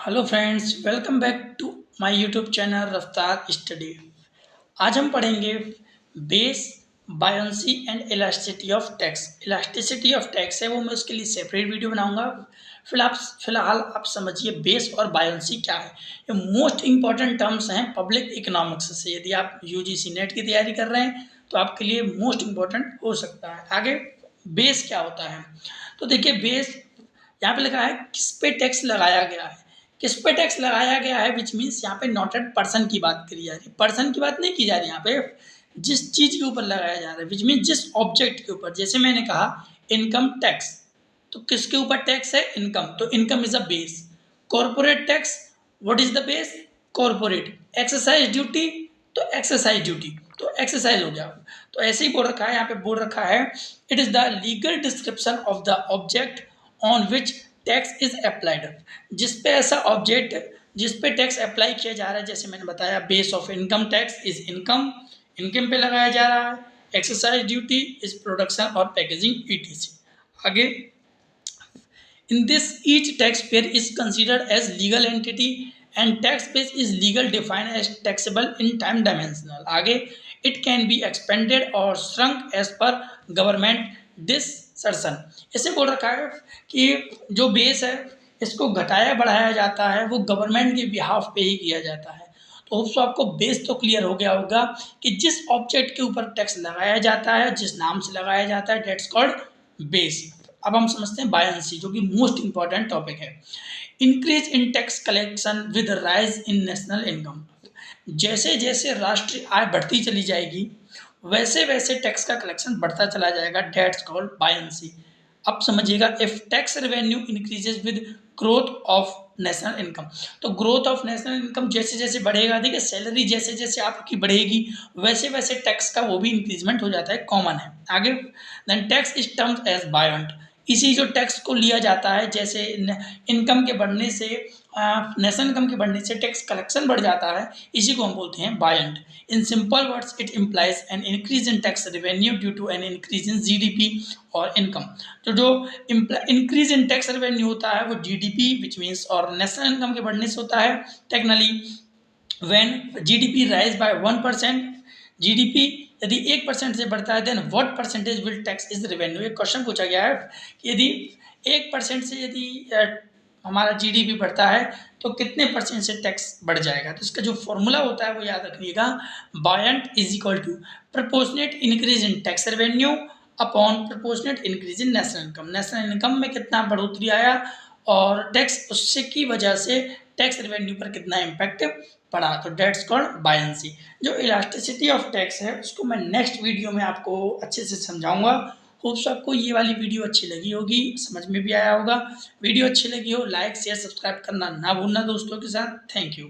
Hello friends, welcome back to my YouTube channel Raftaar study. आज हम पढ़ेंगे base, buoyancy and elasticity of tax. Elasticity of tax है वो मैं उसके लिए सेपरेट वीडियो बनाऊंगा। फिलहाल आप समझिए बेस और बायंसी क्या है। ये मोस्ट इंपॉर्टेंट टर्म्स हैं पब्लिक इकोनॉमिक्स से। यदि आप यूजीसी नेट की तैयारी कर रहे हैं तो आपके लिए मोस्ट इंपॉर्टेंट हो सकता है। आगे बेस क्या होता है, तो देखिए बेस यहाँ पे लिखा है किस पे टैक्स लगाया गया है। किस पे टैक्स लगाया गया है विच मीन्स यहाँ पे नॉट एट पर्सन की बात करी जा रही है। पर्सन की बात नहीं की जा रही यहाँ पे, जिस चीज के ऊपर लगाया जा रहा है विच मीन्स जिस ऑब्जेक्ट के ऊपर। जैसे मैंने कहा इनकम टैक्स, तो किसके ऊपर टैक्स है? इनकम, तो income is a base. Corporate tax, what is the base? Corporate. Exercise duty, तो एक्सरसाइज ड्यूटी, तो एक्सरसाइज हो गया। तो ऐसे ही बोल रखा है, यहाँ पे बोल रखा है it is the legal description of the object on which tax is applied. जिस पे ऐसा ऑब्जेक्ट जिस पे टैक्स अप्लाई किया जा रहा है, जैसे मैंने बताया base of income tax is income, income पे लगाया जा रहा है। एक्सरसाइज ड्यूटी इज प्रोडक्शन और पैकेजिंग ईटीसी। आगे in this, each taxpayer is considered as legal entity and tax base is legal defined as taxable in time dimensional. आगे it can be expanded or shrunk as per government discretion। ऐसे बोल रखा है कि जो base है इसको घटाया बढ़ाया जाता है वो गवर्नमेंट के बिहाफ पे ही किया जाता है। तो होप्स आपको बेस तो क्लियर हो गया होगा कि जिस ऑब्जेक्ट के ऊपर टैक्स लगाया जाता है, जिस नाम से लगाया जाता है, डेट्स कॉल्ड बेस। अब हम समझते हैं बायंसी, जो कि मोस्ट इंपॉर्टेंट टॉपिक है। Increase in tax collection with rise in national income. जैसे जैसे राष्ट्रीय आय बढ़ती चली जाएगी वैसे वैसे टैक्स का कलेक्शन बढ़ता चला जाएगा, डेट्स कॉल्ड बायंसी। अब समझिएगा, if tax revenue increases with growth of national income, तो ग्रोथ ऑफ नेशनल इनकम जैसे जैसे बढ़ेगा, देखिए सैलरी जैसे जैसे आपकी बढ़ेगी वैसे वैसे टैक्स का वो भी इंक्रीजमेंट हो जाता है, कॉमन है। आगे then tax is termed as buoyant. इसी जो टैक्स को लिया जाता है, जैसे इनकम के बढ़ने से नेशनल इनकम के बढ़ने से टैक्स कलेक्शन बढ़ जाता है, इसी को हम बोलते हैं buoyant. In simple words it implies an increase in tax revenue due to an increase in GDP और इनकम। तो जो इंक्रीज इन टैक्स रेवेन्यू होता है वो जीडीपी विच मीन्स और नेशनल इनकम के बढ़ने से होता है। Technically when GDP rise by 1%, GDP यदि 1% से बढ़ता है then what percentage will tax is revenue. एक क्वेश्चन पूछा गया है कि यदि 1% से यदि हमारा जीडीपी बढ़ता है तो कितने परसेंट से टैक्स बढ़ जाएगा। तो इसका जो फॉर्मूला होता है वो याद रखिएगा, buoyant is equal to proportionate increase in tax revenue upon proportionate increase in national income. National income में कितना बढ़ोतरी आया और टैक्स उससे की वजह से टैक्स रेवेन्यू पर कितना इम्पैक्ट पड़ा, तो डेट्स कॉल्ड बायंसी। जो इलास्टिसिटी ऑफ टैक्स है उसको मैं नेक्स्ट वीडियो में आपको अच्छे से समझाऊंगा। होप्स आपको ये वाली वीडियो अच्छी लगी होगी, समझ में भी आया होगा। वीडियो अच्छी लगी हो लाइक शेयर सब्सक्राइब करना ना भूलना दोस्तों के साथ। Thank you.